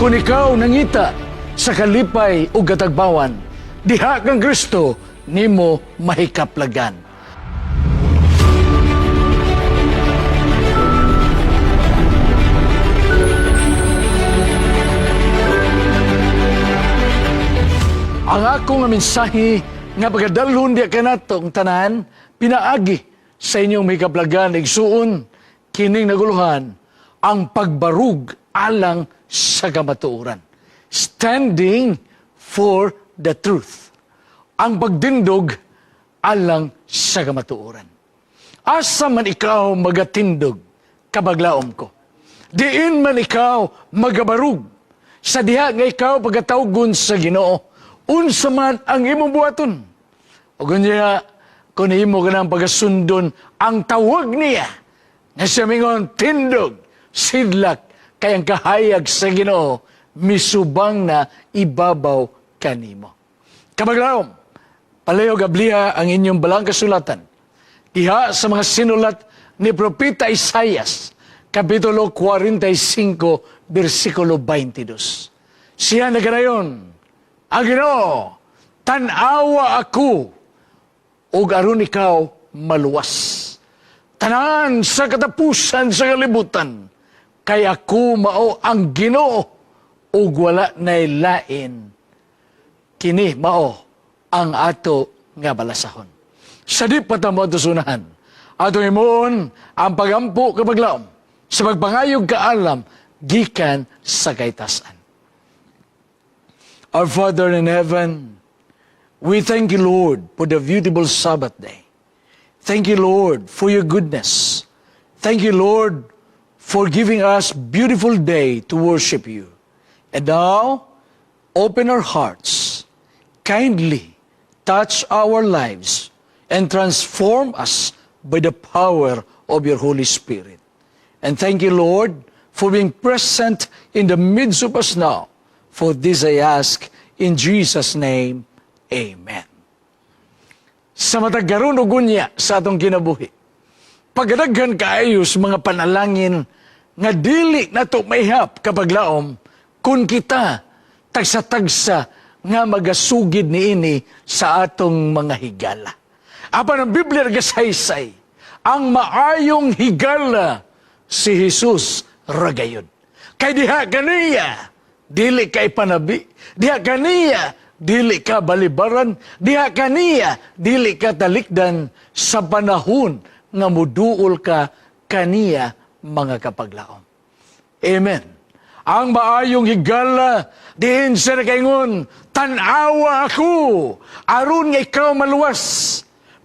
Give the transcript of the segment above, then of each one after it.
Kung ikaw nangita sa kalipay o gatagbawan, diha kang Kristo, nimo mahikaplagan. Ang akong mensahe nga pagadalhon diya kanatong tanan, pinaagi sa inyong mahikaplagan, igsuon, kining naguluhan, ang pagbarug alang sa kamatuoran. Standing for the truth. Ang pagdindog alang sa kamatuoran. Asa man ikaw magatindog, kabaglaom ko. Diin man ikaw magabarug. Sa diha nga ikaw pagatawgon sa Ginoo, unsa man ang imong buhaton. O kunya, kung imo ka ng pagasundon ang tawag niya, nga siya mingon, tindog, sidlak, kayang kahayag sa Ginoo, misubang na ibabaw kanimo. Kabaglaom, palayo gabliha ang inyong balang kasulatan. Diha sa mga sinulat ni Propeta Isaias, Kapitulo 45, versikulo 22. Siya naganayon, ang Ginoo, tanawa ako, ug aron ikaw maluwas. Tanan sa katapusan sa kalibutan, kay ako mao ang Ginoo, ug wala nay lain. Kini mao ang ato nga balasahon. Sa di patamo tusunahan, atong imuon ang pagampo kabaglaom sa pagpangayog kaalam gikan sa kaytasan. Our Father in heaven, we thank you, Lord, for the beautiful Sabbath day. Thank you, Lord, for your goodness. Thank you, Lord, for giving us beautiful day to worship you. And now, open our hearts, kindly touch our lives, and transform us by the power of your Holy Spirit. And thank you, Lord, for being present in the midst of us now. For this I ask in Jesus' name, Amen. Sa matagaron o gunya sa atong kinabuhi, pagdaghan kaayo sa mga panalangin nga dili nato maihap kapaglaom kung kita tagsa-tagsa nga magasugid niini sa atong mga higala. Apan ang Biblia nagasaysay, ang maayong higala si Jesus ragayod. Kay diha kaniya, dili kay panabi, diha kaniya, dili ka balibaran, diha kaniya, dili ka talikdan sa panahon nga muduol ka kaniya mga kapaglaom. Amen. Ang maayong higala, diin sa nakaingon, tanawa ako, aron nga ikaw maluwas,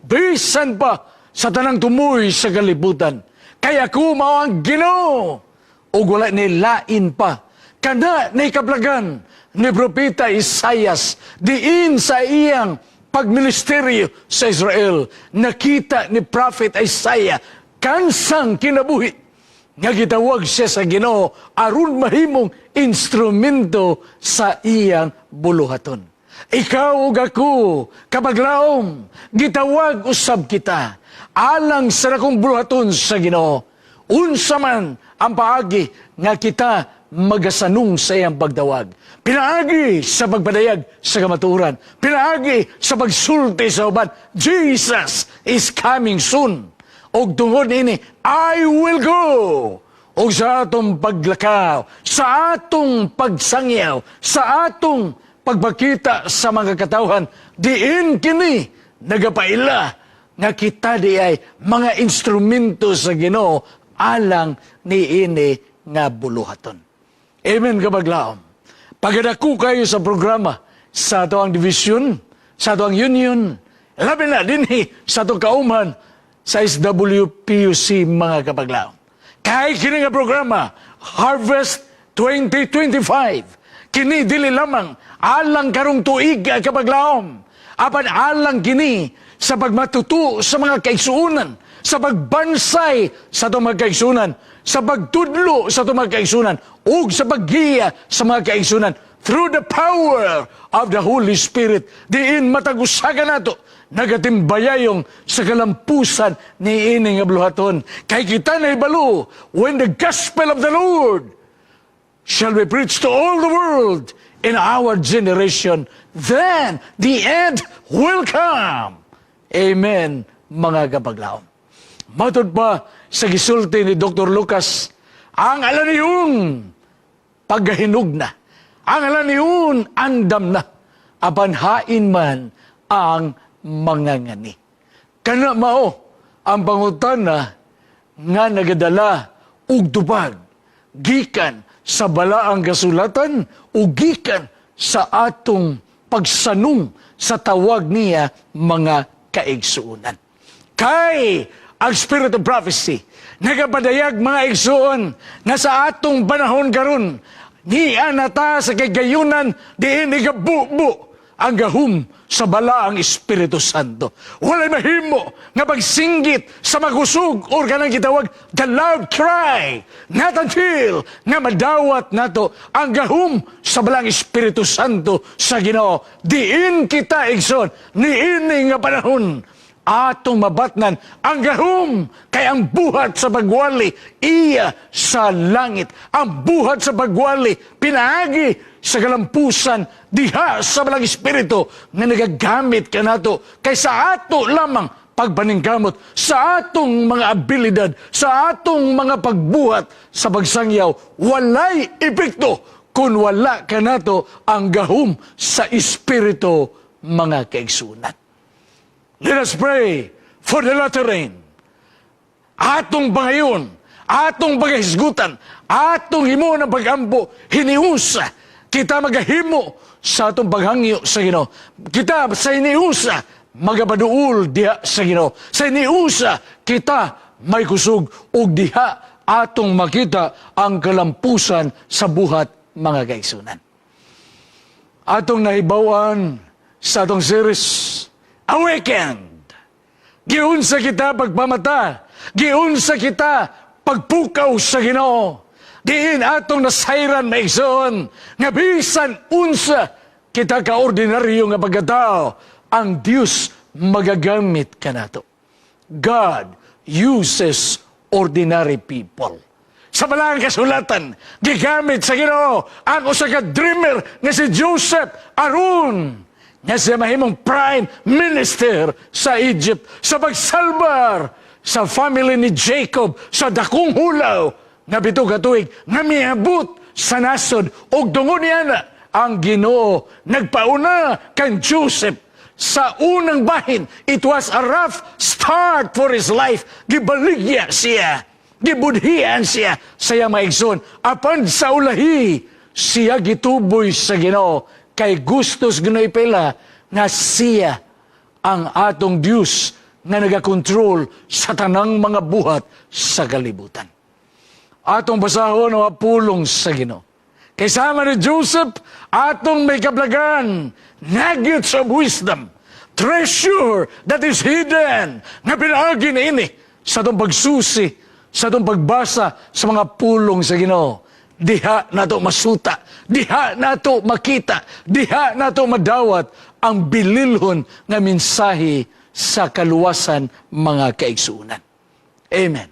bisan pa sa tanang tumoy sa kalibutan. Kaya ako mao ang Ginoo, o wala ni lain pa, kana ni kablagan ni Propeta Isaias, diin sa iyang pagministeryo sa Israel, nakita ni Prophet Isaiah, kansang kinabuhi, nga gitawag siya sa Ginoo, aron mahimong instrumento sa iyang buluhaton. Ikaw ug ako, kabaglaom, gitawag usab kita, alang sa nakong buluhaton sa Ginoo. Unsa man ang paagi nga kita magasanong sa iyang pagdawag. Pinaagi sa pagpadayag sa kamaturan. Pinaagi sa pagsulti sa uban. Jesus is coming soon. Og tungod ini, I will go. Og sa atong paglakaw, sa atong pagsangyaw, sa atong pagpakita sa mga katawhan, diin kini nagapaila nga kita di ay mga instrumento sa Ginoo alang niini nga buluhaton. Amen, kabaglaom. Pagadako kayo sa programa, sa ato ang division, sa ato ang union, labi na dinhi sa ato kauman sa SWPUC mga kabaglaom. Kahit kini nga programa, Harvest 2025, kini dili lamang alang karong tuig kabaglaom, apan alang kini sa pagmatuto sa mga kaigsuunan, sa pagbansay sa itong mga kaigsuunan, sa pagtudlo sa itong mga kaigsuunan, ug sa paggiya sa mga kaigsuunan through the power of the Holy Spirit. Diin matagusagan nato, nagatimbayayong sa kalampusan ni ining abluhaton. Kay kita na ibalo, when the gospel of the Lord shall be preached to all the world in our generation. Then the end will come. Amen, mga kapaglaom. Matod pa sa gisulti ni Dr. Lucas, ang alam niyong paghahinog na, ang alam niyong andam na, abanhain man ang mga ngani. Kana mao ang pangutana nga nagadala ug tubag gikan sa balaang kasulatan ug gikan sa atong pagsanum sa tawag niya mga kaigsuonan. Kay ang Spirit of Prophecy nagapadayag mga igsuon na sa atong panahon karon niya nata sa kagayunan diin igabubu ang gahum sa balaang Espiritu Santo. Walay mahimo nga pagsinggit sa magusog o kanang gitawag the loud cry, not until nga madawat nato ang gahum sa balaang Espiritu Santo sa Ginoo. Diin kita igsoon niini nga panahon atong mabatnan ang gahum kay ang buhat sa pagwali iya sa langit. Ang buhat sa pagwali pinaagi sa kalampusan diha sa balang Espiritu nga nagagamit ka nato kay sa ato lamang pagpaningkamot, sa atong mga abilidad, sa atong mga pagbuhat sa pagsangyaw, walay epekto kung wala ka nato ang gahum sa Espiritu, mga kaigsunan. Let us pray for the latter rain. Atong bangayon, atong paghisgutan, atong himo ng pagampo, hiniusa, kita magahimo sa atong paghangyo sa Ginoo. Kita sa iniusa, magabaduol diha sa Ginoo. Sa iniusa, kita may kusog ug diha atong makita ang kalampusan sa buhat, mga kaigsunan. Atong nahibawan sa atong series, Awakened. Giunsa kita pagpamata, giunsa kita pagpukaw sa Ginoo. Diin atong nasayran maigsoon nga bisan unsa kita kaordinaryo nga pagkatao, ang Dios magagamit kanato. God uses ordinary people. Sa balang kasulatan, gigamit sa Ginoo ang usa ka dreamer nga si Joseph aron nga siya mahimong prime minister sa Egypt, sa pagsalbar sa family ni Jacob sa dakong hulaw nga bito ka tuig nga miabot sa nasod ug tungod niya na ang Ginoo nagpauna kan Joseph sa unang bahin. It was a rough start for his life. Gibaligya siya, gibudhian siya sa iyang maigsoon. Apan sa ulahi siya gituboy sa Ginoo kay gustos Ginoo pela nga siya ang atong Dios nga nagakontrol sa tanang mga buhat sa kalibutan. Atong basahon o apulong sa Ginoo. Kay sama ni Joseph, atong may kablagan, nuggets of wisdom, treasure that is hidden, nga pinaagi na ini sa atong pagsusi, sa atong pagbasa sa mga pulong sa Ginoo. Diha nato masuta, diha nato makita, diha nato madawat ang bililhon nga mensahe sa kaluwasan, mga kaigsuunan. Amen.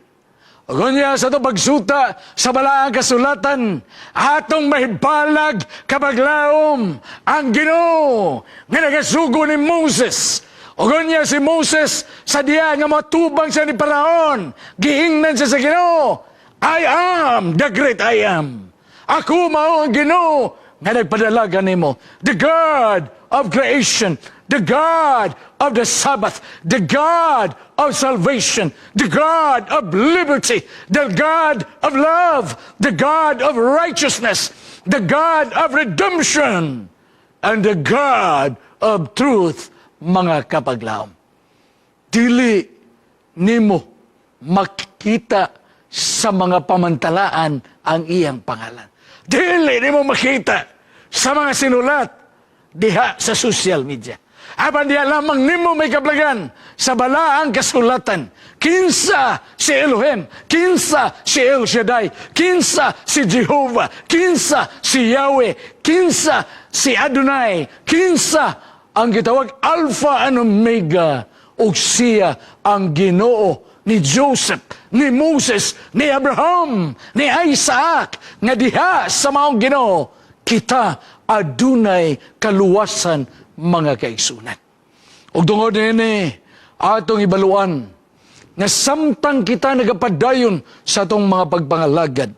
Gunya sa itong pagsuta sa balaang kasulatan, atong mahibalag kapaglaom ang Ginoo nga nagasugo ni Moses. O gunya si Moses sa diya nga matubang siya ni Paraon, giingnan siya sa Ginoo, I am the great I am. Ako mao ang Ginoo nga nagpadala kanimo. The God of creation, the God of the Sabbath, the God of salvation, the God of liberty, the God of love, the God of righteousness, the God of redemption, and the God of truth, mga kapaglaom. Dili nimo makita sa mga pamantalaan ang iyang pangalan. Dili nimo makita sa mga sinulat diha sa social media. Apan diha lamang nimo may kablagan sa balaang kasulatan. Kinsa si Elohim, kinsa si El Shaddai, kinsa si Jehovah, kinsa si Yahweh, kinsa si Adonai, kinsa ang gitawag Alpha and Omega, ug siya ang Ginoo ni Joseph, ni Moses, ni Abraham, ni Isaac, nga diha sa maong Ginoo, kita adunay kaluwasan mga kaigsunan. Ug tungod nini, atong ibaluan, nga samtang kita nagapadayon sa atong mga pagpangalagad,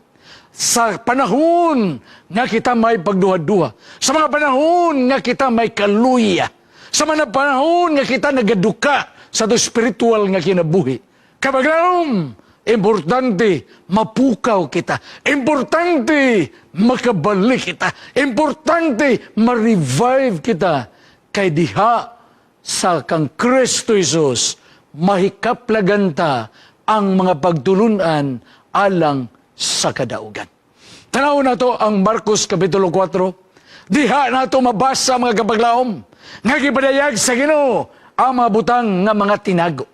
sa panahon nga kita may pagduha-duha, sa mga panahon nga kita may kaluya, sa mga panahon nga kita nagaduka sa atong spiritual nga kinabuhi, kabaglaom, importante mapukaw kita, importante makabalik kita, importante ma-revive kita, kay diha sa kang Kristo Jesus, mahikaplaganta ang mga pagtulunan alang sa kadaugan. Tanaw na to ang Marcos Kapitulo 4. Diha na to mabasa mga kapaglaom, nga gipadayag sa Ginoo ang mga butang nga mga tinago.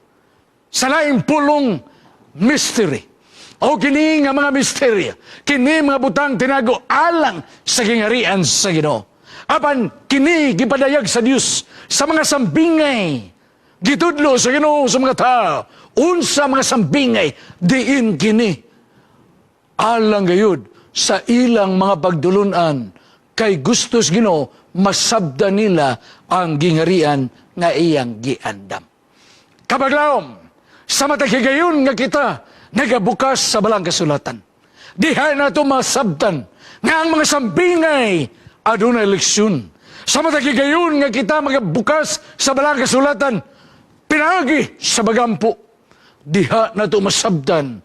Sa laing pulong mystery. O kini nga mga misterya, kini mga butang tinago alang sa gingarian sa Ginoo. Apan kini gipadayag sa Dios sa mga sambingay, gitudlo sa Ginoo sa mga tao, unsa mga sambingay diin kini alang gayud sa ilang mga pagdulunan, kay gustos Ginoo masabda nila ang gingarian nga iyang giandam. Kabaglaom, sa matakigayon nga kita nagabukas sa balang kasulatan, diha na ito masabtan nga ang mga sambingay adunay leksyon. Sa matakigayon nga kita magabukas sa balang kasulatan, pinagi sa bagampo, diha na ito masabtan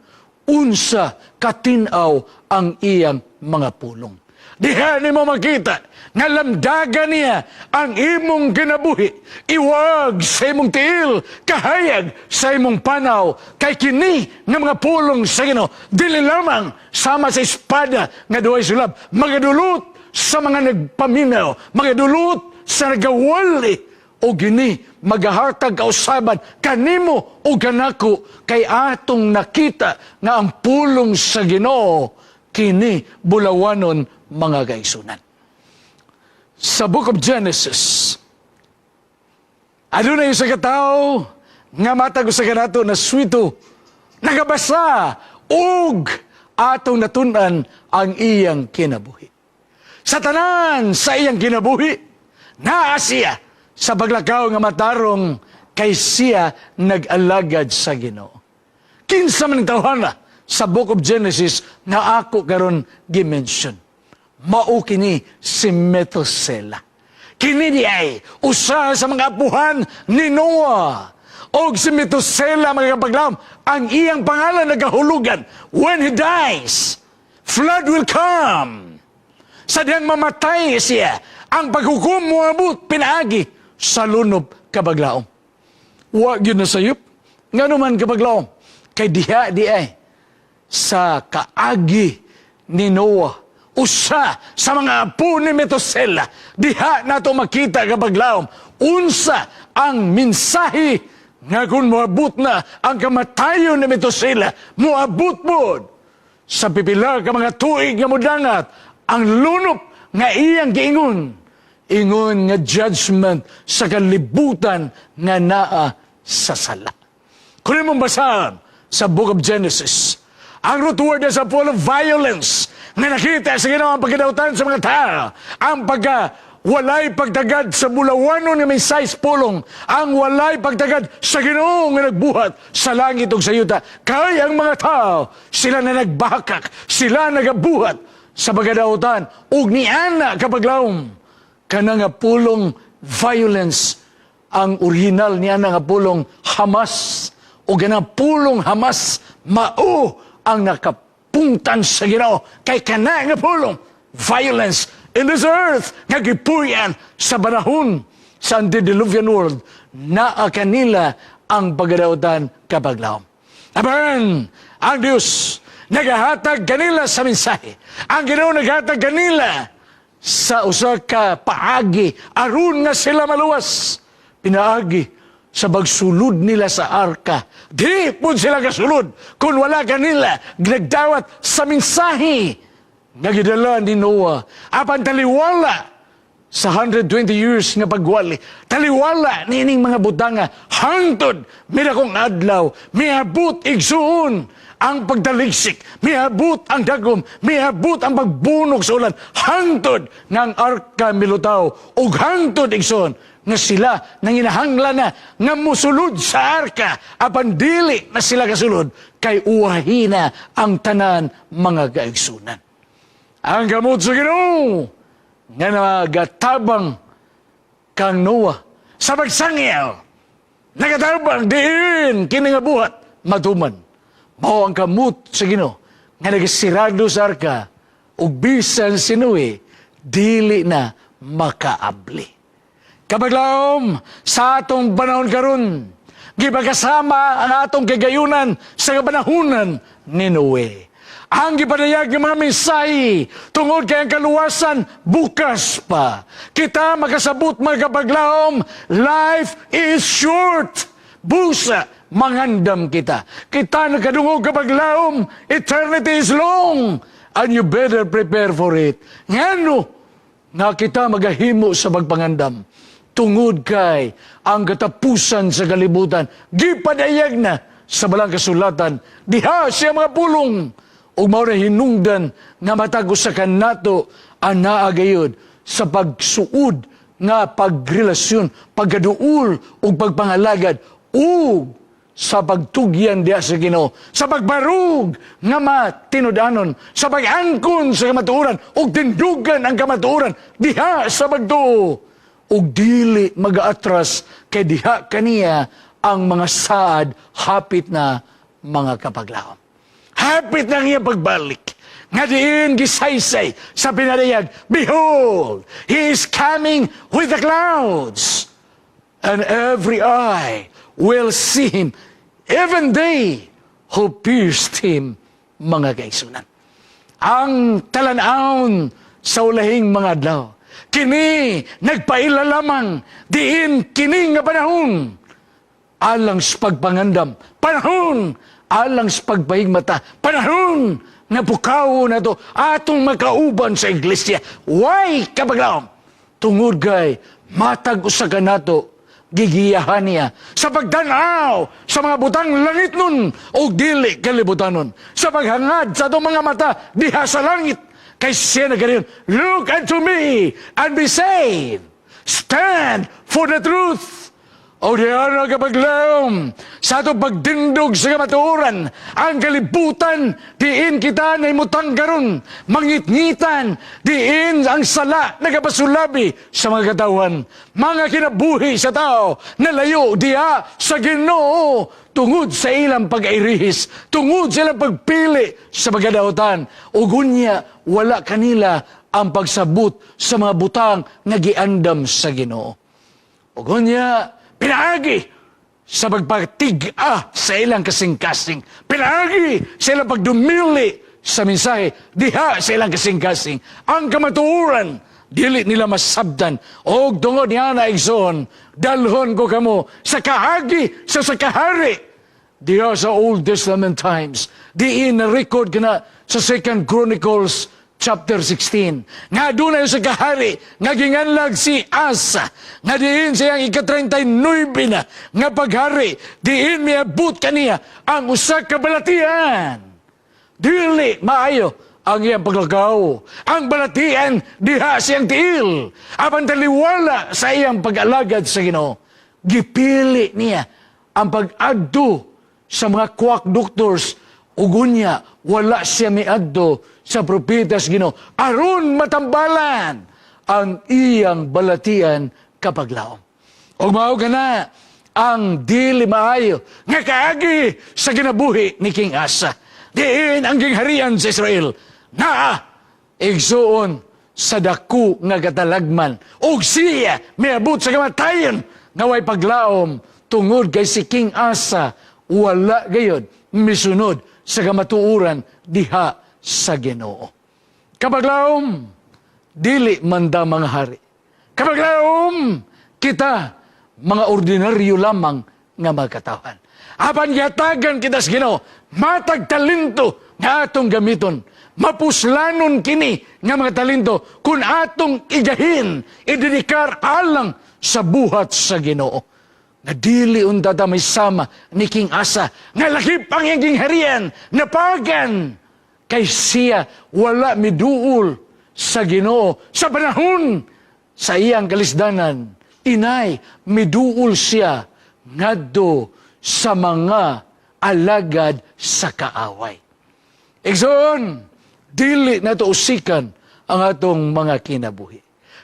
unsa katinaw ang iyang mga pulong. Diha ni mo makita nga lamdagan niya ang imong kinabuhi. Iwag sa imong tiil, kahayag sa imong panaw, kay kini nga mga pulong sa Ginoo dili lamang sama sa espada nga duhay sulab, magadulot sa mga nagpaminaw, magadulot sa nagawali, o gini magahatag kausaban kanimo o kanako, kay atong nakita nga ang pulong sa Ginoo kini bulawanon mga kaigsunan. Sa Book of Genesis, adunay sa katao nga matag sa kanato na swito nagabasa ug atong natun-an ang iyang kinabuhi. Sa tanan sa iyang kinabuhi, naa siya sa paglakaw nga matarong kay siya nag-alagad sa Ginoo. Kinsa man ang tawhana sa Book of Genesis na ako karon gi-mention. Mao kini si Methuselah. Kini di ay usa sa mga apuhan ni Noah. Og si Methuselah, mga kapaglaom, ang iyang pangalan nagahulugan. When he dies, flood will come. Sa diyang mamatay siya, ang paghukom moabot pinaagi sa lunob kapaglaom. Wa gyud na sayop. Ngano man kapaglaom, kay diha di ay sa kaagi ni Noah, usa sa mga apo ni Methuselah, diha nato makita kapaglaom unsa ang mensahe nga kung moabot na ang kamatayon ni Methuselah, moabot pod sa pipila ka mga tuig nga mudangat ang lunop nga iyang giingon, ingon nga judgment sa kalibutan nga naa sa sala. Kung mong basahan sa Book of Genesis, ang root word is full of violence nga nakita sa ginawang pagkadautan sa mga tao. Ang walay pagtagad sa bulawanon nga may size pulong, ang walay pagtagad sa Ginoo nga nagbuhat sa langit ug sa yuta. Kay ang mga tao, sila na nagbahakak, sila nagabuhat sa pagkadautan ug niana kapaglaom kana nga pulong violence. Ang original niya nga pulong Hamas, o ganang pulong Hamas mao ang nakapungtan sa Ginoo, kay kana nga pulong violence in this earth nga gipuy-an sa panahon sa antediluvian world, naa kanila ang pagdautan kapaglaom. Aban, ang Dios nagahatag kanila sa mensahe. Ang Ginoo nagahatag kanila sa usa ka paagi aron nga sila maluwas. Pinaagi sa pagsulod nila sa arka. Di po sila kasulod kung wala kanila nagdawat sa mensahe nga gidala ni Noah. Apan taliwala sa 120 years nga pagwali, taliwala nining mga butanga, hangtod, mirakong adlaw, miabot igsuon ang pagdaligsik, miabot ang dagom, miabot ang pagbunog sa ulan, hangtod ng arka milutaw, ug hangtod igsuon, nga sila nang inahangla na nga musulod sa arka, apan dili na sila kasulod, kay uwahina ang tanan mga kaigsunan. Ang gamot sa Ginoo nga nagatabang kang Noah sa pagsangyaw, nagatabang diin kini nga buhat matuman. Mao ang kamot sa Ginoo nga nagasirado sa arka ug bisan si Noe dili na makaabli. Kabaglaom sa atong panahon karon, gipagkasama ang atong kagayunan sa kapanahunan ni Noe. Ang gipadayag ng mga mensahe tungod kay ang kaluwasan bukas pa. Kita makasabot mga kapaglaom, life is short. Busa, mangandam kita. Kita nakadungog kapaglaom, eternity is long. And you better prepare for it. Ngano nga kita magahimo sa pagpangandam. Tungod kay ang katapusan sa kalibutan, gipadayag na sa balang kasulatan, diha siya mga pulong. O maura hinungdan nga matag usakan nato ang naagayod sa pagsuod nga pagrelasyon, pagkaduol o pagpangalagad o sa pagtugyan diya sa Ginoo, sa pagbarug nga matinudanon, sa pag-angkon sa kamatuoran o tindugan ang kamatuoran diha sa pagtuo o dili mag-aatras kay diha kaniya ang mga saad hapit na mga kapaglaom. Hapit na niya pagbalik. Nga diin gisaysay sa pinarayag, behold, He is coming with the clouds, and every eye will see Him, even they who pierced Him, mga kaigsunan. Ang talanawon sa ulahing mga adlaw, kini nagpaila lamang, diin kini nga panahon, alang sa pagpangandam, panahon, alang sa pagpahigmata, panahon na bukaw na to atong makauban sa iglesia. Why, kapaglaom? Tungod kay matag usakan nato gigiyahan niya sa pagtanaw sa mga butang langit nun o dili kalibutanon, sa paghangad sa atong mga mata diha sa langit kay siya na ganyan, look unto me and be saved, stand for the truth. O diyan na kapaglaom, sa itong pagdindog sa kamatuoran, ang kalibutan, diin kita na imutang karon, mangitngitan, diin ang sala na kapasulabi sa mga katawan, mga kinabuhi sa tao, na layo diha sa Ginoo, tungod sa ilang pag-airihis, tungod sa ilang pagpili sa pagkadautan, ugunya, wala kanila ang pagsabot sa mga butang na giandam sa Ginoo. Ugunya, pinaagi sa pagpatiga sa ilang kasing-kasing. Pinaagi sa ilang pagdumili sa mensahe. Diha sa ilang kasing-kasing. Ang kamatuoran, dili nila masabdan. O tungod niya na igsoon, dalhon ko kamo sa kahagi, sa kahari. Diha sa Old Testament times. Diin na record ka na sa 2 Chronicles chapter 16. Nga doon na sa kahari, nga ginganlag si Asa, nga diin siyang ika-39 na, nga paghari, diin miabot kaniya ang usa ka balatian. Dili maayo ang iyang paglagaw. Ang balatian, diha siyang tiil. Apan taliwala sa iyang pag-alagad sa Ginoo. Gipili niya ang pag-adto sa mga quack doctors, ugunya, wala siya miadto sa propetas Ginoo aron matambalan ang iyang balatian kapaglaom. O mao kana ang dili maayo nga kaagi sa ginabuhi ni King Asa. Diin ang gingharian sa Israel na igsuon sa dako nga katalagman ug siya miabot sa kamatayon nga way paglaom tungod kay si King Asa wala gayud misunod sa kamatuoran diha sa Ginoo. Kapaglaom, dili manda mga hari. Kapaglaom, kita mga ordinaryo lamang nga mga katawan. Apan yatagan kita sa Ginoo, matag talento, nga atong gamiton. Mapuslanon kini nga mga talento kung atong igahin, idedikar alang sa buhat sa Ginoo. Nga dili unta ta may sama ni King Asa, nga lakip ang iyang harian, napagan, kay siya wala miduol sa Ginoo. Sa panahon sa iyang kalisdanan, inay, miduol siya ngadto sa mga alagad sa kaaway. Igsoon, dili na to usikan ang atong mga kinabuhi.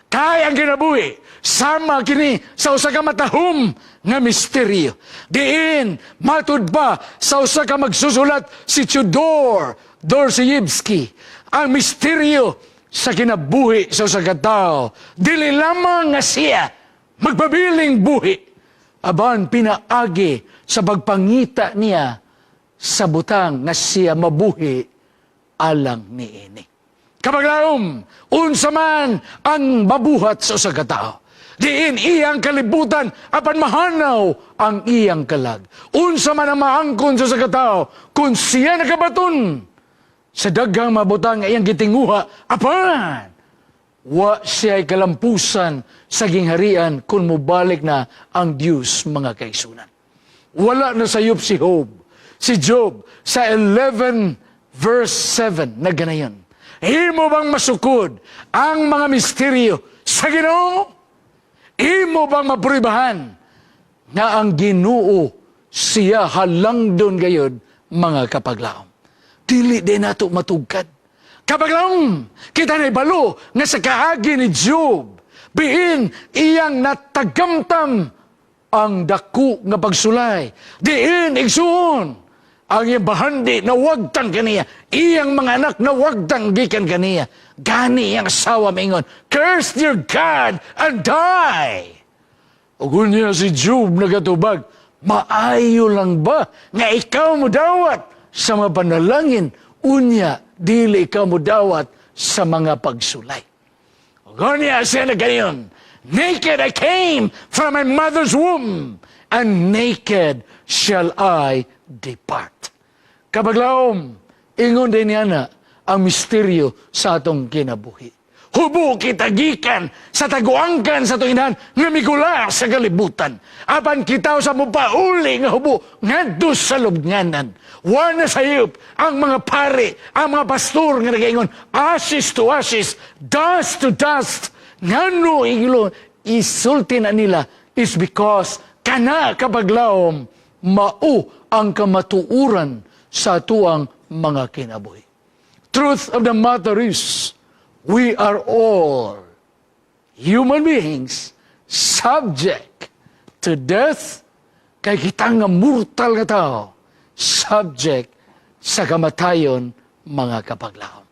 Kaya ang kinabuhi, sama kini sa usa ka matahom nga misteryo. Diin, matud ba sa usa ka magsusulat si Theodore Dostoyevsky, ang misteryo sa kinabuhi sa usa ka tao. Dili lamang nga siya magpabiling buhi, aban pinaagi sa pagpangita niya sa butang nga siya mabuhi alang niini. Kapaglaom, unsa man ang mabuhat sa usa ka tawo, diin iyang kalibutan apan mahanaw ang iyang kalag. Unsa man ang maangkon sa usa ka tawo, kung siya nakabaton sa daghang mabutang nga iyang gitinguha, apan wa siya ay kalampusan sa gingharian kung mubalik na ang Diyos mga kaigsunan. Wala na sayop si Job sa 11 verse 7 na ganayon. Imo bang masukod ang mga misteryo sa Ginoo? Imo bang mapuribahan na ang Ginoo siya halangdon gayud mga kapaglaom? Dili din nato matugkad. Kapaglaom, kita na ibalo nga sa kaagi ni Job, biin iyang natagamtam ang dako nga pagsulay. Diin igsuon ang iyang bahandi na wagtang kaniya, iyang mga anak na wagtang gikan kaniya. Gani iyang asawa maingon, curse your God and die. Ug unya si Job nagatubag, maayo lang ba nga ikaw mo dawat sa mga panalangin, unya dili ikaw mo dawat sa mga pagsulay. Ug unya siya na ganyan, naked I came from my mother's womb, and naked shall I depart. Kapaglaom, ingon din niya na ang misteryo sa atong kinabuhi. Hubo kita gikan sa taguangkan sa tuinan nga migula sa kalibutan. Apan kita sa mupauli nga hubo ngadto sa lubnganan. Wana sayop ang mga pare, ang mga pastor nga nagaingon, ashes to ashes, dust to dust. Ngano iglo isulti na nila is because kana kapaglaom mao ang kamatuuran sa tuang mga kinabuhi. Truth of the matter is, we are all human beings subject to death, kay kita nga mortal nga tao, subject sa kamatayon mga kapaglaom.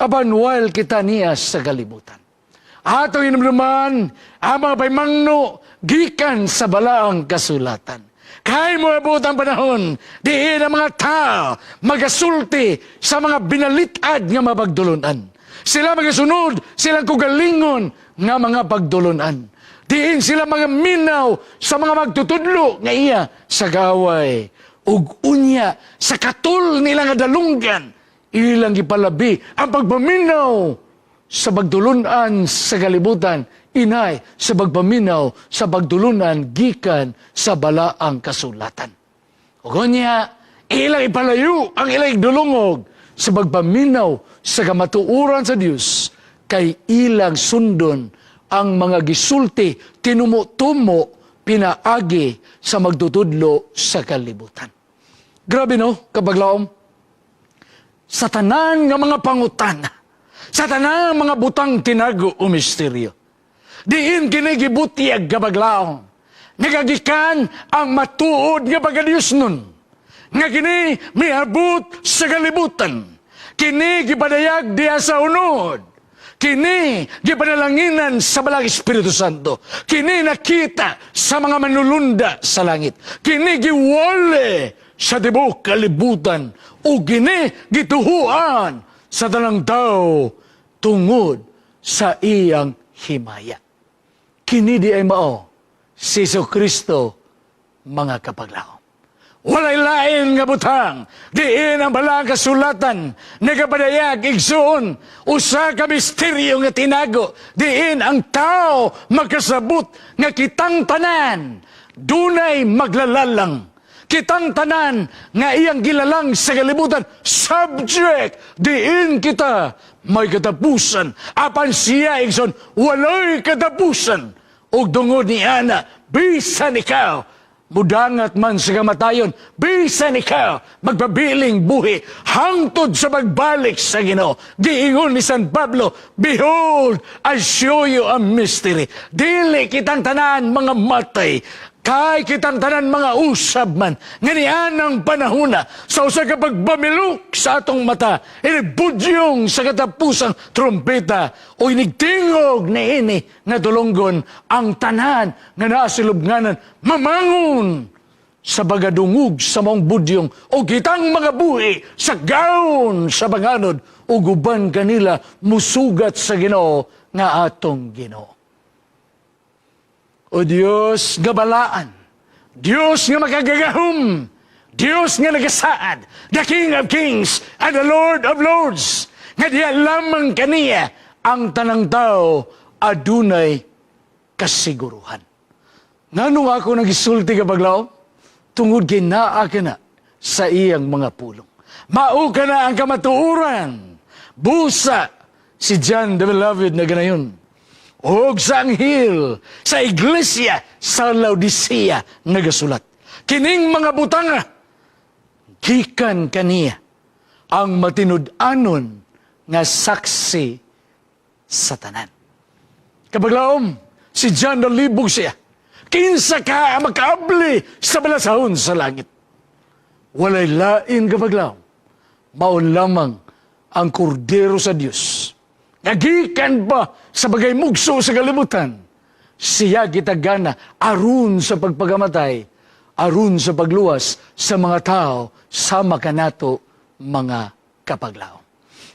Apan while kita niya sa kalibutan, ato hinumduman ang mga paymangno gikan sa balaang kasulatan. Kay mo abot ang panahon, diin ang mga tao magasulti sa mga binalitad nga mapagdulunan. Sila magasunod, silang kugalingon nga mga pagdulunan. Diin sila mga minaw sa mga magtutudlo nga iya sa gaway. Ug unya sa katul nila nga dalunggan, ilang ipalabi ang pagpaminaw sa pagdulunan sa kalibutan, inay sa pagpaminaw sa pagdulunan gikan sa balaang kasulatan. O kunya, ilang ipalayo ang ilang dulungog sa pagpaminaw sa kamatuuran sa Dios, kay ilang sundon ang mga gisulti, tinumo-tumo, pinaagi sa magtutudlo sa kalibutan. Grabe no, kapaglaom? Sa tanan nga mga pangutana, sa tanan mga butang tinago o misteryo, diin kinigibutiag kapaglaom, nagagikan ang matuod nga pagadios nun, nga kini miabot sa kalibutan, kini gipadayag diya sa unod, kini gipanalanginan sa balang Espiritu Santo, kini nakita sa mga manulunda sa langit, kini giwale sa tibok kalibutan, o kini gituhuan sa tanang tao tungod sa iyang himaya. Kini di ay mao si Jesucristo mga kapaglaom. Walay lain nga butang, diin ang balang kasulatan, nagapadayag igsoon, usa ka misteryo nga tinago, diin ang tao magkasabot nga kitang tanan, dunay maglalalang. Kitang tanan nga iyang gilalang sa kalibutan, subject, diin kita may katapusan. Apan siya igsoon, walay katapusan. Og dungod ni ana, bisan ikaw, mudangat man sa kamatayon, bisan ikaw, magpabiling buhi, hangtod sa pagbalik sa Ginoo. Giingon ni San Pablo, behold, I show you a mystery. Dili kitang tanan mga matay, kay kitang tanan mga usab man, nganian ang panahuna, sa usa ka pagbamilok sa atong mata, inibudyong sa katapusang trompeta, o inigtingog ni ini nga tulunggon ang tanan nga naasilubnganan, mamangon sa bagadungog sa mong budyong, o kitang mga buhi sa gaon sa banganod, o guban kanila musugat sa Ginoo nga atong Ginoo. O Diyos nga balaan, Diyos nga makagagahom, Diyos nga nagasaad, the King of Kings and the Lord of Lords, nga diya lamang kaniya ang tanang tao adunay kasiguruhan. Nganong ako nagisulti ka paglaom? Tungod kinaa ka na sa iyang mga pulong. Mao ka na ang kamatuuran. Busa si John the Beloved na ganayon. Og sa anghel, sa iglesia, sa Laodicea, nagasulat. Kining mga butanga, gikan kaniya, ang matinud-anon nga saksi sa tanan. Kabaglaom, si John nalibog siya. Kinsa ka makaabli sa balasahon sa langit. Walay lain kabaglaom, mao lamang ang kordero sa Dios. Nagikan ba sa bagay mugso sa kalibutan? Siya gitagana aron sa pagpagamatay, aron sa pagluwas sa mga tao, sama kanato mga kapaglaom.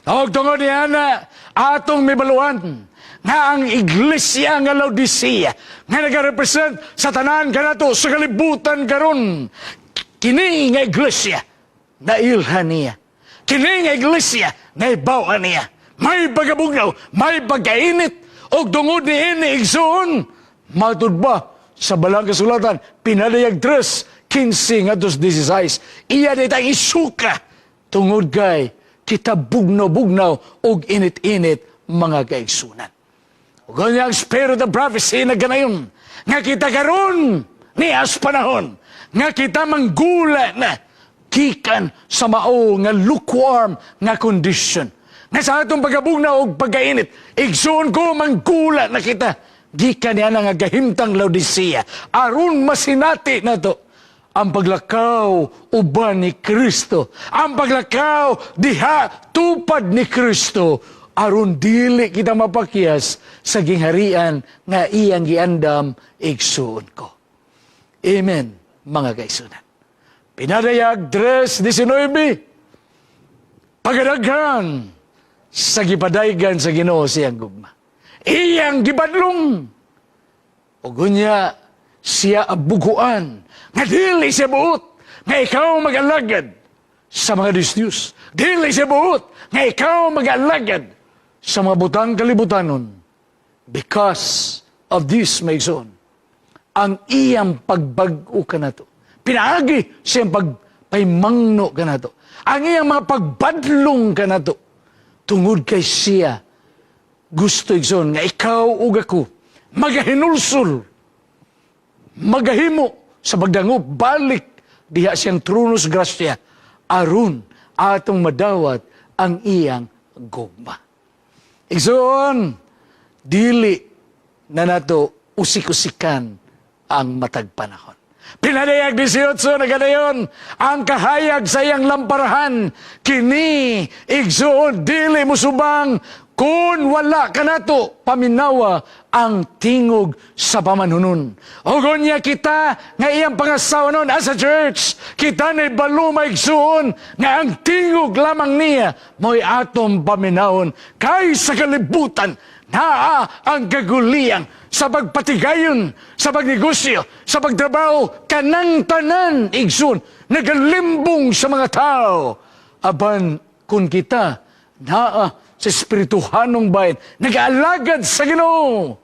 Og tungod ni ana, atong mibaluan nga ang iglesia nga Laodicea nga nagarepresent sa tanan kanato sa kalibutan karon. Kini nga iglesia na ilhan niya. Kini nga iglesia na ibawan niya. May pagabugnaw, may pagkainit, o tungod ni ini igsoon, matud ba sa balang kasulatan, pinadayag 3:15 nga 16, iya ditang isuka, tungod kay kita bugnaw-bugnaw og init-init mga kaigsunan. O ganyan ang spirit of prophecy na ganayon, nga kita karon ni as panahon, nga kita manggula na, gikan sa mao nga lukewarm nga condition. Nga sa atong pagabugnaw og pagkainit, igsoon ko manggula na kita. Gikan niya nga gahimtang Laodicea. Aron masinati na to ang paglakaw uban ni Kristo. Ang paglakaw diha tupad ni Kristo. Aron dili kita mapakyas sa gingharian nga iyang giandam igsoon ko. Amen, mga kaigsunan. Pinadayag 3:19. Pagadaghan sa gipadaygan sa Ginoo siyang gugma. Iyang gibadlong. O gunya siya abuguan. Nga dili siya buot. Nga ikaw mag-alagad sa mga Diyos. Dili siya buot. Nga ikaw mag-alagad sa mga butang kalibutanon. Because of this, my son, ang iyang pagbag-o ka na to. Pinaagi siyang pagpaymangno ka na to. Ang iyang mga pagbadlong ka na to. Tungod kay siya, gusto igsoon nga ikaw ug ako, magahinulsol, magahimo sa pagdango, balik diha siyang tronos grasya, aron atong madawat ang iyang gugma. Igsoon, dili na nato usik-usikan ang matag panahon. Pinadayag 18 na ganayon, ang kahayag sa iyang lamparahan, kini, igsoon, dili musubang, Kung wala ka nato, paminawa ang tingog sa pamanunon. O niya kita, nga iyang pangasawa nun as a church, kita na balumaigsuon, nga ang tingog lamang niya, mo'y atong paminawon, kay sa kalibutan, naa ang kaguliyang, sa pagpatigayon, sa pagnegosyo, sa pagtrabaho, kanang tanan, igsoon, nagalimbong sa mga tao. Aban, kung kita, naa sa espirituhanong bayan, nag-aalagad sa Ginoo,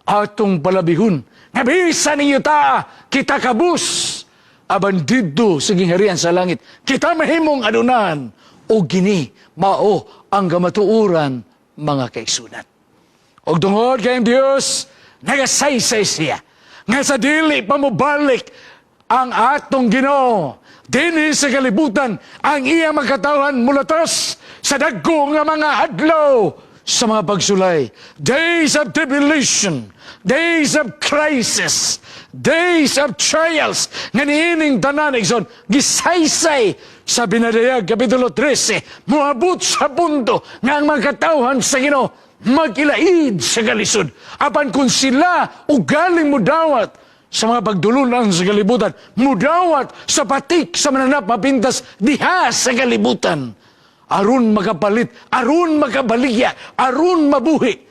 atong palabihon, nga bisan ninyo ta, kita kabus, aban dito sa gingharian sa langit, kita mahimong adunan, o gini, mao ang gamatuuran, mga kaigsunan. O tungod kayong Diyos, nagasaysay siya, nga sa dili pamubalik ang atong Ginoo, dinhi sa kalibutan, ang iyang magkatawan mulatos sa dagko nga mga adlaw sa mga pagsulay. Days of tribulation, days of crisis, days of trials, nga niining tanan, igsoon, gisaysay sa Binadayag, Kapitulo 13, muabot sa punto nga ang mga katawhan sa Ginoo mag-ilaid sa kalisod. Apan kung sila ugaling mudawat sa mga pagdulunan sa kalibutan, mudawat sa patik sa mananap mapintas diha sa kalibutan, aron makapalit, aron makabaligya, aron mabuhi,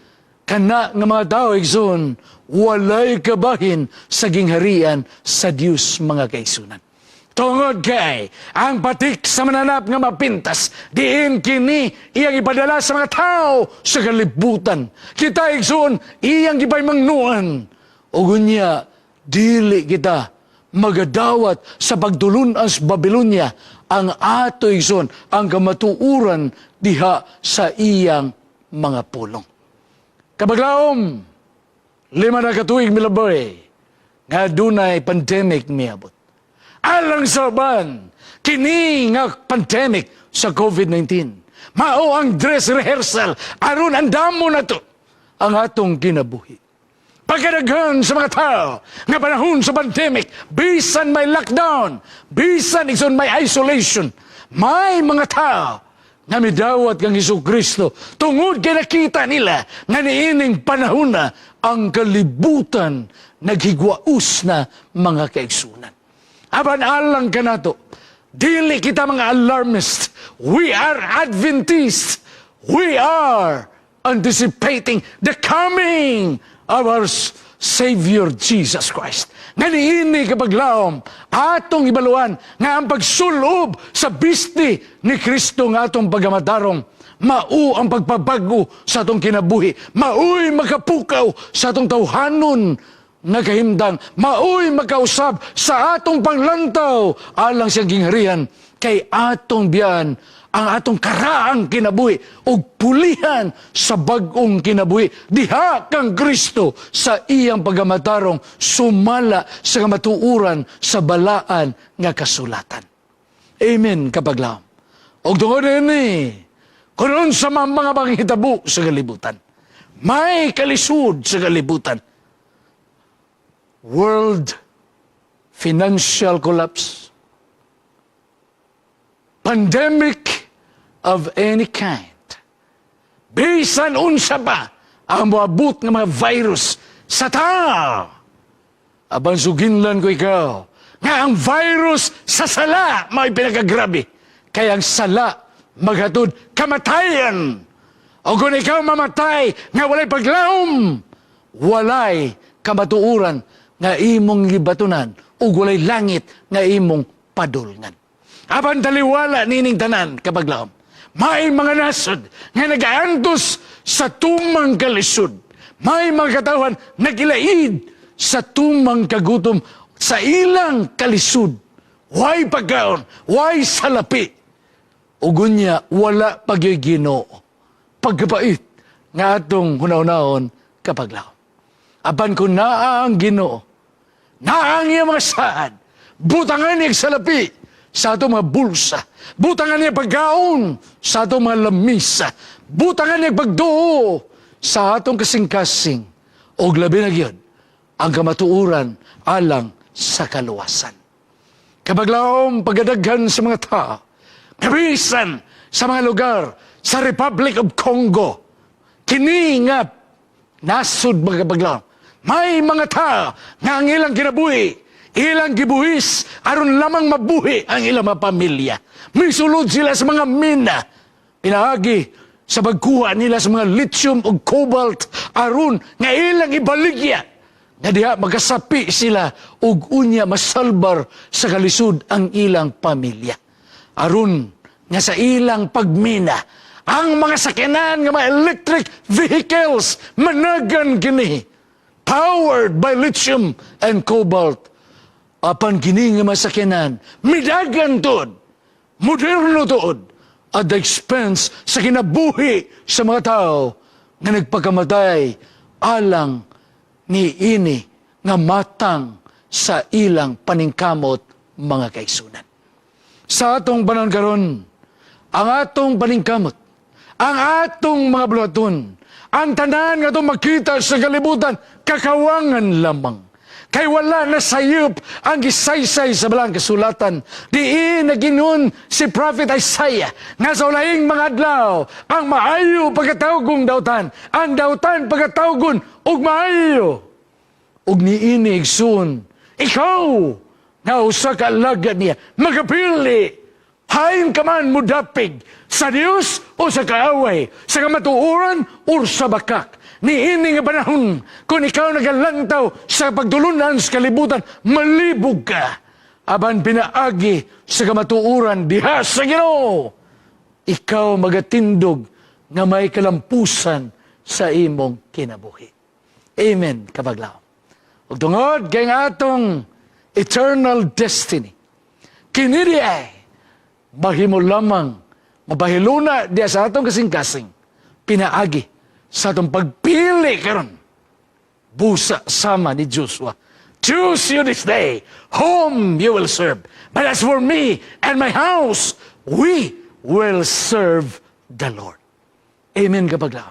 kana nga mga tao, igsoon, walay kabahin sa gingharian sa Dios, mga kaigsunan. Tungod kay, ang patik sa mananap nga mapintas, diin kini iyang ipadala sa mga tao sa kalibutan. Kita, igsoon, iyang ipay-mangnuan. O gunya, dili kita magadawat sa pagdulunan sa Babylonia, ang ato, igsoon, ang kamatuuran diha sa iyang mga pulong. Kabaglaom, 5 na katuig milabay, nga dunay pandemic miabot. Alang sa uban, kini nga pandemic sa COVID-19. Mao ang dress rehearsal, aron andamo na to ang atong kinabuhi. Pagkadaghan sa mga tao, nga panahon sa pandemic, bisan may lockdown, bisan igsoon may isolation, may mga tao nga midawat kang Jesucristo, tungod kay nakita nila nga niining panahon na ang kalibutan naghigwaus na, mga kaigsunan. Aban alang ka na to, dili kita mga alarmist. We are Adventist. We are anticipating the coming of our Savior Jesus Christ. Nga niini kapaglaom, atong ibaluan nga ang pagsulob sa bisti ni Kristo nga atong pagamatarong, mao ang pagpabago sa atong kinabuhi, mao'y makapukaw sa atong tawhanon nga kahimdang, mao'y makausab sa atong panglantaw alang siyang gingharian, kay atong biyan ang atong karaang kinabuhi ug pulihan sa bag-ong kinabuhi diha kang Kristo sa iyang pagamatarong sumala sa kamatuuran sa balaan nga kasulatan. Amen, kapaglaom. Og tungod ni kunon sa mga panghitabo sa kalibutan, may kalisod sa kalibutan, world financial collapse, pandemic of any kind, bisan unsa pa ang moabot ng mga virus sa tao. Abang suginlan ko ikaw, nga ang virus sa sala may pinagagrabe, kaya ang sala maghatod kamatayan. O kung ikaw mamatay nga walay paglaom, walay kamatuuran nga imong gibatunan ug walay langit nga imong padulngan. Apan taliwala nining tanan kapaglaom, may mga nasod nga nagaantos sa tumang kalisod, may mga katawan nagilaid sa tumang kagutom sa ilang kalisod, way pagkaon, way salapi, ugunya wala pagyoy Ginoo, pagkapait nga atong hunaw-naon kapaglaom. Apan kung naa ang Ginoo, naa ang iyang mga saad, butangan niya salapi sa atong mga bulsa, butangan niya pagkaon sa atong mga lamisa, butangan niya pagduo sa atong kasing-kasing, o labi na gyud ang kamatuuran alang sa kaluwasan. Kapaglaom pagdaghan sa mga tao, kabisan sa mga lugar sa Republic of Congo, kini nga nasud mga kabaglaw. May mga tao nga ang ilang kinabuhi, ilang gibuhis, aron lamang mabuhi ang ilang mga pamilya. Misulod sila sa mga mina. Pinaagi sa pagkuha nila sa mga lithium o cobalt, aron nga ilang ibaligya. Nga diha magasapi sila ug unya masalbar sa kalisod ang ilang pamilya. Aron nga sa ilang pagmina, ang mga sakyanan nga mga electric vehicles managan kini, powered by lithium and cobalt. Apan kini nga mga sakyanan, midagan tod, moderno tod, at the expense sa kinabuhi sa mga tao nga nagpakamatay alang ni ini nga matang sa ilang paningkamot mga kaigsunan. Sa atong panahon karon, ang atong paningkamot, ang atong mga bulaton, ang tanan nga itong makita sa kalibutan, kakawangan lamang. Kay wala na sayop ang gisaysay sa balang kasulatan. Diin naginon si Prophet Isaiah nga sa ulahing mga adlaw, ang maayo pagkatawgong dautan, ang dautan pagkatawgon og maayo. Og niini igsoon, ikaw nga usa ka alagad niya, magapili, hain ka man mudapig sa Dios o sa kaaway, sa kamatuoran o sa bakak. Niini nga panahon, kung ikaw nagalantaw sa pagtulunan sa kalibutan, malibog ka. Aban pinaagi sa kamatuoran diha sa Ginoo, ikaw magatindog nga may kalampusan sa imong kinabuhi. Amen, kabaglaw. Ug tungod kay atong eternal destiny, kini ay mahimo lamang mabahiluna diya sa atong kasing-kasing pinaagi sa atong pagpili karon busa sama ni Joshua. Choose you this day whom you will serve. But as for me and my house, we will serve the Lord. Amen kapaglaw.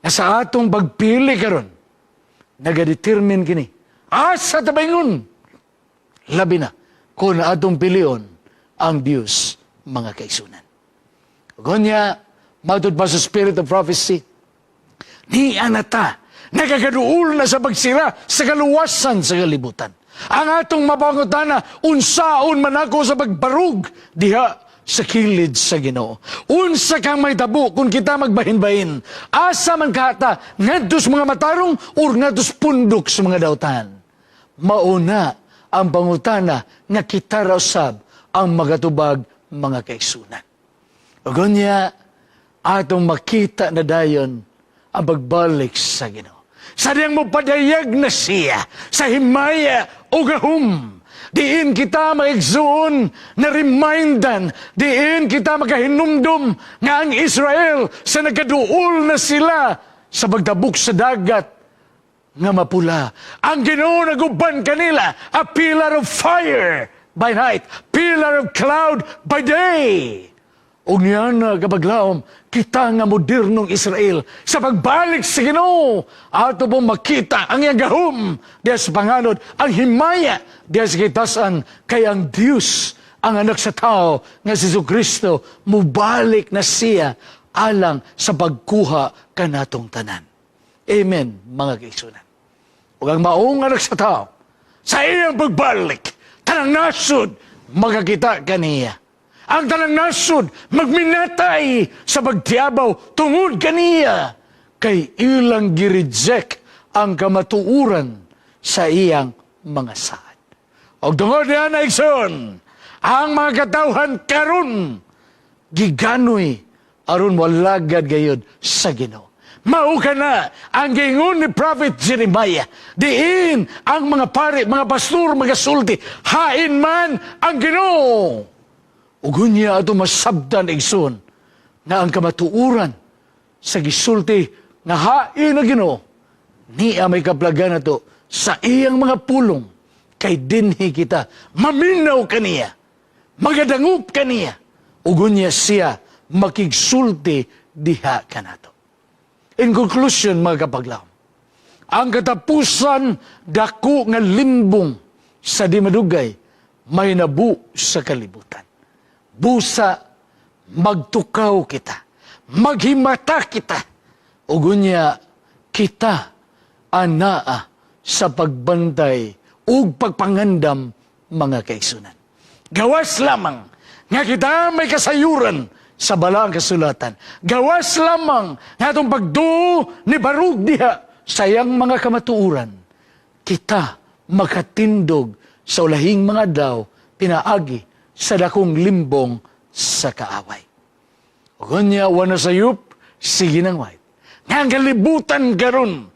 Na sa atong pagpili karon nagadetermine kini asa tabangon labi na kung atong pilion ang Dios mga kaigsunan. Gonya, matod pa sa spirit of prophecy, ni anata, nagagaduol na sa pagsira sa kaluwasan sa kalibutan. Ang atong mapangutana, unsaon man ako sa pagbarug, diha sa kilid sa Ginoo. Unsa kang may tabo kung kita magbahin-bahin. Asa man kata, ngadtos mga matarong, or ngadtos pundok sa mga dautan. Mauna ang pangutana nga kita rausab ang magatubag mga kaigsunan. Ugonya, atong makita na dayon ang pagbalik sa Ginoo. Sa diyang mo padayag na siya sa himaya o gahum. Diin kita maigsuon na remindan, diin kita makahinumdum nga ang Israel sa nagaduol na sila sa pagtabok sa dagat nga mapula. Ang Ginoo naguban kanila, a pillar of fire by night, pillar of cloud by day. O niyan na kabaglawom, kita nga modernong Israel sa pagbalik sa Ginoo, ato pong makita ang iyang gahom diya sa panganod, ang himaya diya sa kitasan, kay ang Diyos, ang anak sa tao nga si Jesucristo, mubalik na siya alang sa pagkuha kanatong tanan. Amen, mga kaigsunan. O ang maong anak sa tao, sa iyang pagbalik, tanang nasod, magkakita kaniya. Ang tanang nasod, magminatay sa pagtiabaw, tungod kaniya, kay ilang gireject ang kamatuuran sa iyang mga saad. O tungod niya na ikson, ang mga katawhan karon giganoy aron walagad gayud sa Ginoo. Mao ka na ang gingon ni Prophet Jeremiah. Diin ang mga pari, mga pastor, mga sulti, hain man ang Ginoo. Ugunya ato masabdan igsoon na ang kamatuuran sa gisulti nga hain na Ginoo niya may kaplagan nato sa iyang mga pulong kay dinhi kita maminaw kaniya, magadangup kaniya. Ugunya siya makigsulti diha kanato. In conclusion, mga kapaglaw, ang katapusan dako nga limbong sa di madugay may nabu sa kalibutan. Busa, magtukaw kita, maghimata kita, Ugunya, kita anaa sa pagbantay ug pagpangandam mga kaigsunan. Gawas lamang nga kita may kasayuran sa balaang kasulatan. Gawas lamang nga itong pagduo ni Barug diha sa iyang mga kamatuuran. Kita makatindog sa ulahing mga daw pinaagi sa dakong limbong sa kaaway. Ugunya, wana sayup, sige nang white. Nga ang kalibutan garon,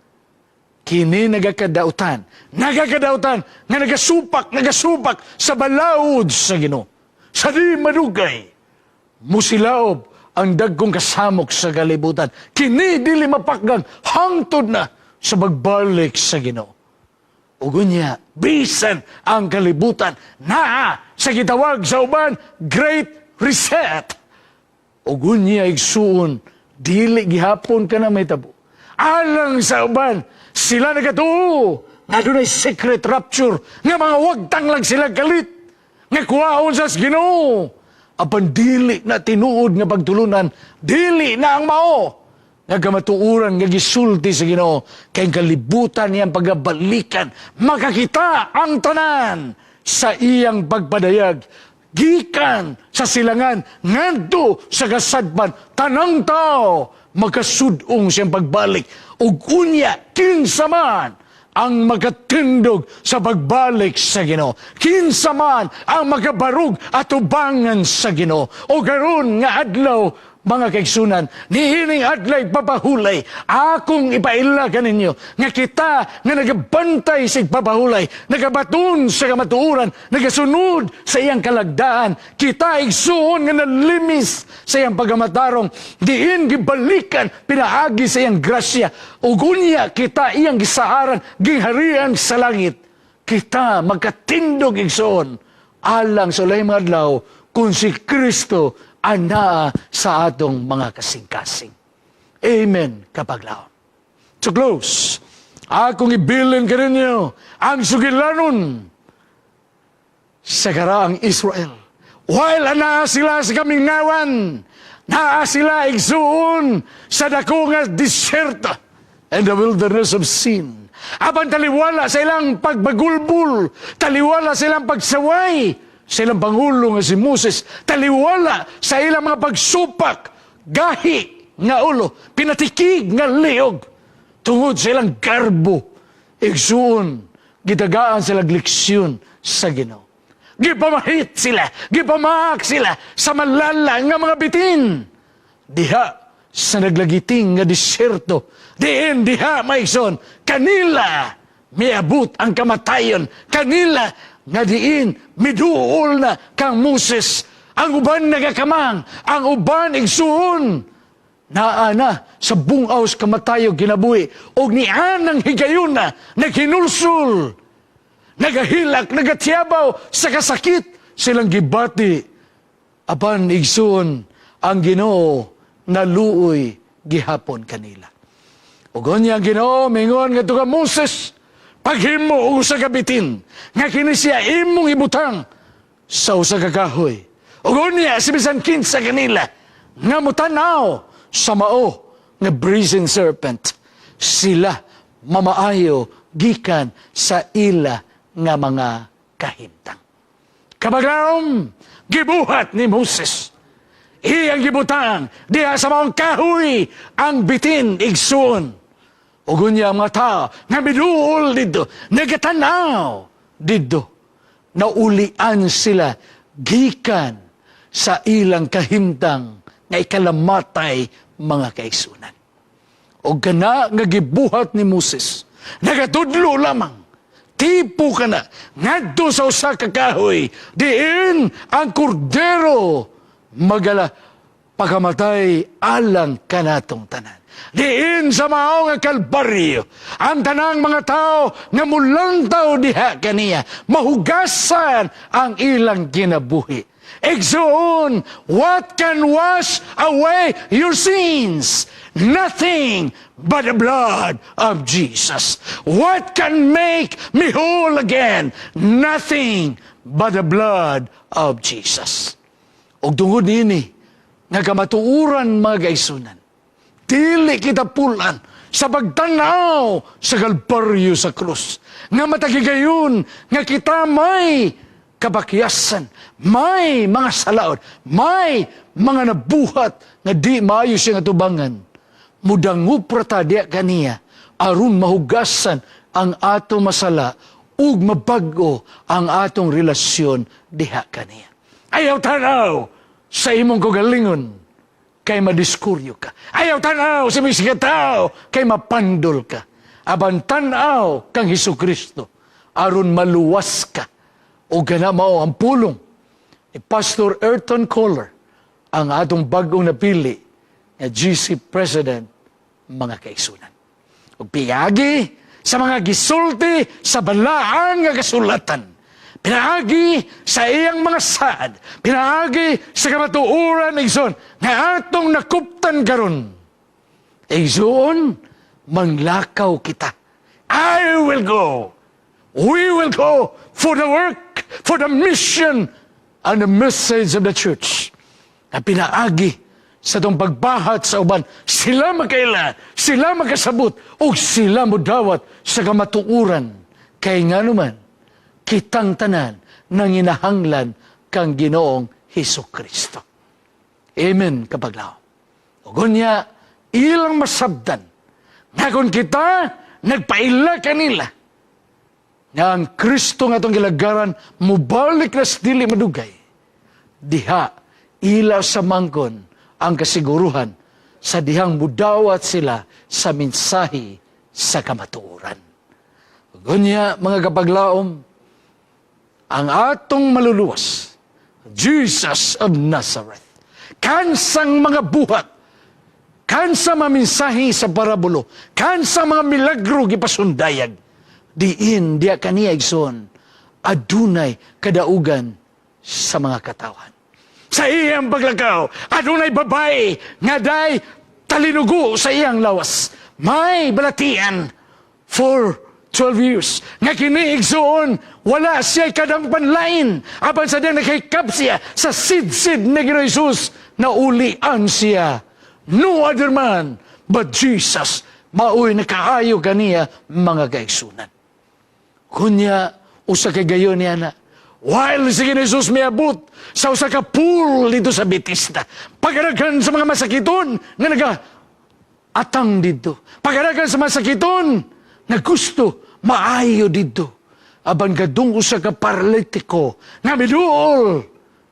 kini nagakadautan, nga nagasupak sa balaod sa Ginoo. Sa di madugay, musilaob ang dagkong kasamok sa kalibutan. Kini dili mapakgang hangtod na sa pagbalik sa Ginoo. Ugunya, bisan ang kalibutan na sa gitawag sa uban, Great Reset. Ugunya, igsuon, dili gihapon ka na may tabo. Alang sa uban, sila nagatuo. Nga doon ay secret rapture. Nga mga wagtang lang sila galit. Nga kuwaon sa Ginoo. Apan dili na tinuod nga pagtulunan. Dili na ang mao. Nga kamatuuran nga gisulti sa Ginoo. Kay kalibutan niyang pagabalikan. Makakita ang tanan sa iyang pagpadayag. Gikan sa silangan, ngadto sa kasadpan, tanang tao, magkasudong siyang pagbalik. Ug unya, kinsa man ang magkatindog sa pagbalik sa Ginoo. Kinsa man ang magabarug at ubangan sa Ginoo. O garon nga adlaw, mga kaigsunan, nihining adlay papahulay, akong ipaila kaninyo, nga kita nga nagabantay sa papahulay, nagabatun sa kamatuuran, nagasunod sa iyang kalagdaan, kita igsuon nga nalimis sa iyang pagamatarong, diin gibalikan, pinaagi sa iyang grasya, ugunya kita iyang gisaaran, giharian sa langit, kita magkatindog igsuon, alang sa ulay mga adlaw, kung si Kristo anaa sa atong mga kasing-kasing. Amen, kapaglaon. To close, akong ibilin ka ninyo ang sugilanon sa karaang Israel. While anaa sila sa kaming ngawan, naa sila igsuon sa dakong disyerto and the wilderness of sin. Apan taliwala sa ilang pagbagulbul, taliwala sa ilang pagsaway, sa ilang Pangulo nga si Moses, taliwala sa ilang mga pagsupak, gahi nga ulo, pinatikig nga liog, tungod sa ilang garbo, igsuon, gitagaan sila leksyon sa Ginoo. Gipamahit sila, gipamaak sila sa malala nga mga bitin. Diha sa naglagiting nga disyerto, diha maison, kanila miabot ang kamatayon, kanila nga diin, miduol na kang Moses. Ang uban nagakamang, ang uban igsuon. Naana sa bungaws kamatayo ginabuhi. O ni anang higayon na, naghinulsul. Nagahilak, nagatiyabaw sa kasakit. Silang gibati. Apan igsuon, ang Ginoo naluoy gihapon kanila. O gonya ang Ginoo, mingon nga tuka Moses, paghimo o usa ka bitin, nga kini siya imong ibutang sa usa ka kahoy. Ug unya si bisan kinsa kanila nga mutanaw sa mao nga brazen serpent, sila mamaayo gikan sa ila nga mga kahimtang. Kabaglaom, gibuhat ni Moses. Iyang gibutang diha sa maong kahoy ang bitin igsuon. Ugunya mga tao, nga miduol dito, nagatanaw dito, naulian sila, gikan sa ilang kahimtang na ikalamatay mga kaigsunan. O gana nga gibuhat ni Moses, nagatudlo lamang, tipo ka na, ngadto sa usa ka kahoy, diin ang kordero, magala, pagkamatay alang kanatong tanan. Diin sa mao nga Kalbaryo, ang tanang mga tao nga mulantaw diha kaniya, mahugasan ang ilang kinabuhi. Igsuon, what can wash away your sins? Nothing but the blood of Jesus. What can make me whole again? Nothing but the blood of Jesus. Og tungod ini, nga kamatuuran mga kaigsunan, dili kita pulan sa pagtanaw sa Kalbaryo sa krus. Nga matagigayon, nga kita may kabakyasan, may mga salaod, may mga nabuhat nga di maayo siya nga tubangan. Mudangupra diya kaniya, aron mahugasan ang ato masala, ug mabago ang atong relasyon diha kaniya. Ayaw tanaw sa imong kagalingon, kay madiskuryo ka. Ayaw tanaw sa mga tao, kay mapandol ka. Aban tanaw kang Hesukristo, aron maluwas ka. O gana mao ang pulong ni Pastor Ayrton Kohler, ang atong bagong napili na GC President, mga kaisunan. O piyagi sa mga gisulti sa balaan nga kasulatan. Pinaagi sa iyang mga saad. Pinaagi sa kamatuuran, igsoon, nga atong nakuptan karon. Igsoon, manglakaw kita. I will go. We will go for the work, for the mission, and the message of the church. Na pinaagi sa itong pagbahat sa uban, sila makaila, sila makasabot, o sila mudawat sa kamatuuran. Kaya nga naman, kitang tanan nang inahanglan kang Ginoong Hesukristo. Amen, kapaglaw. O gunya, ilang masabdan, nga kung kita, nagpaila kanila, nga ang Kristo nga itong gilagaran, mubalik na sa dili madugay, diha, ila sa mangkon, ang kasiguruhan sa dihang mudawat sila sa mensahe sa kamatuoran. Gunya, mga kapaglaom, ang atong maluluwas, Jesus of Nazareth, kansang mga buhat, kansa mga mensahe sa parabulo, kansa mga milagro gipasundayag, diin diya kaniya igsoon, adunay kadaugan sa mga katawan. Sa iyang paglakaw, adunay babae nga day talinugo sa iyang lawas. May balatian for 12 years. Nga kiniigsoon, wala siya kadang panlain. Apan sa diyang nakikap siya sa sid-sid na Ginoong Hesus, na ulian siya. No other man but Jesus. Maoy nakaayo kaniya mga kaigsunan. Kunya, usa kay gayon niya na, while si Ginoong Hesus may abot sa usa ka pool dito sa Betesda, pagaragan sa mga masakiton nga naga-atang dito, pagaragan sa masakiton nga gusto maayo dito, aban kadung usa ka paralitiko nga miduol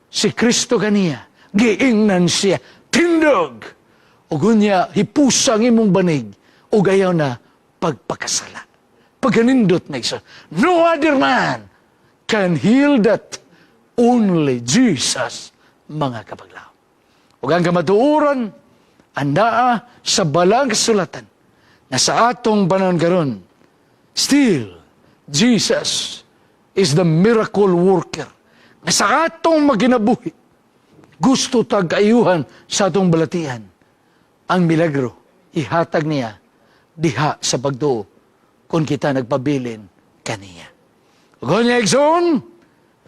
si Kristo kaniya, giingnan siya, tindog, ug unya hipusang imong banig, ug ayaw na pagpakasala. Pagganindot na isa, no other man can heal that, only Jesus, mga kapaglaw. Ug ang kamatuoran, andaa sa balang kasulatan, na sa atong panahon karon, still, Jesus is the miracle worker. Na sa atong maginabuhi, gusto tag-ayuhan sa atong balatian, ang milagro, ihatag niya, diha sa pagtuo, kung kita nagpabilin kaniya. Gonya igsoon,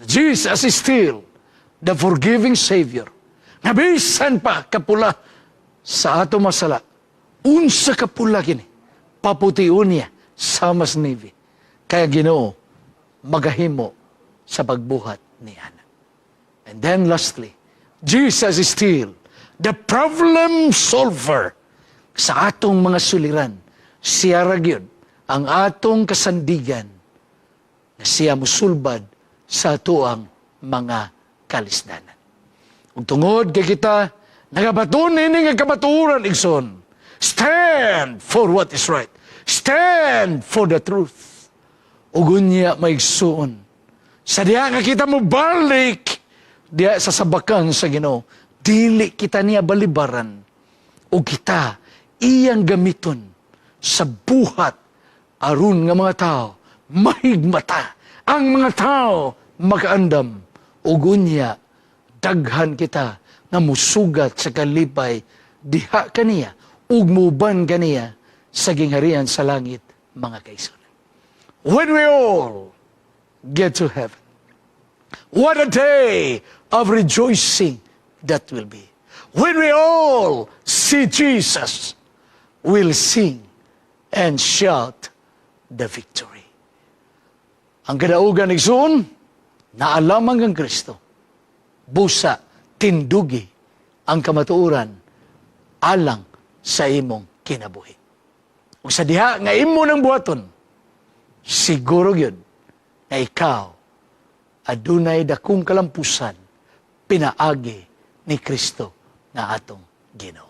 Jesus is still the forgiving Savior. Nabisan pa kapula sa ato masala. Unsa kapula kini, paputiun niya sa mas nivi. Kaya Ginoo, magahimo sa pagbuhat niya. And then lastly, Jesus is still the problem solver sa atong mga suliran. Siya ragyod ang atong kasandigan na siya musulbad sa atuang mga kalisdanan. Ug tungod kay kita, nagabaton ini nga kabaturan igsoon. Stand for what is right. Stand for the truth. Ug unya maigsoon. Sa diha nga kita mo balik, diha sa sabakan sa Ginoo, dili kita niya balibaran. O kita iyang gamiton sa buhat aron nga mga tao mahigmata, ang mga tao makaandam, ug unya daghan kita nga musugat sa kalipay diha kaniya ug muban kaniya sa gingharian sa langit, mga kaigsunan. When we all get to heaven, what a day of rejoicing that will be. When we all see Jesus, will sing and shout the victory. Ang kadaugan igsoon, naalamang ang Kristo. Busa, tindugi ang kamatuuran alang sa imong kinabuhi. Ug sa diha nga imo nang buhaton, siguro gyud na ikaw adunay dakong kalampusan pinaagi ni Kristo nga atong Ginoo.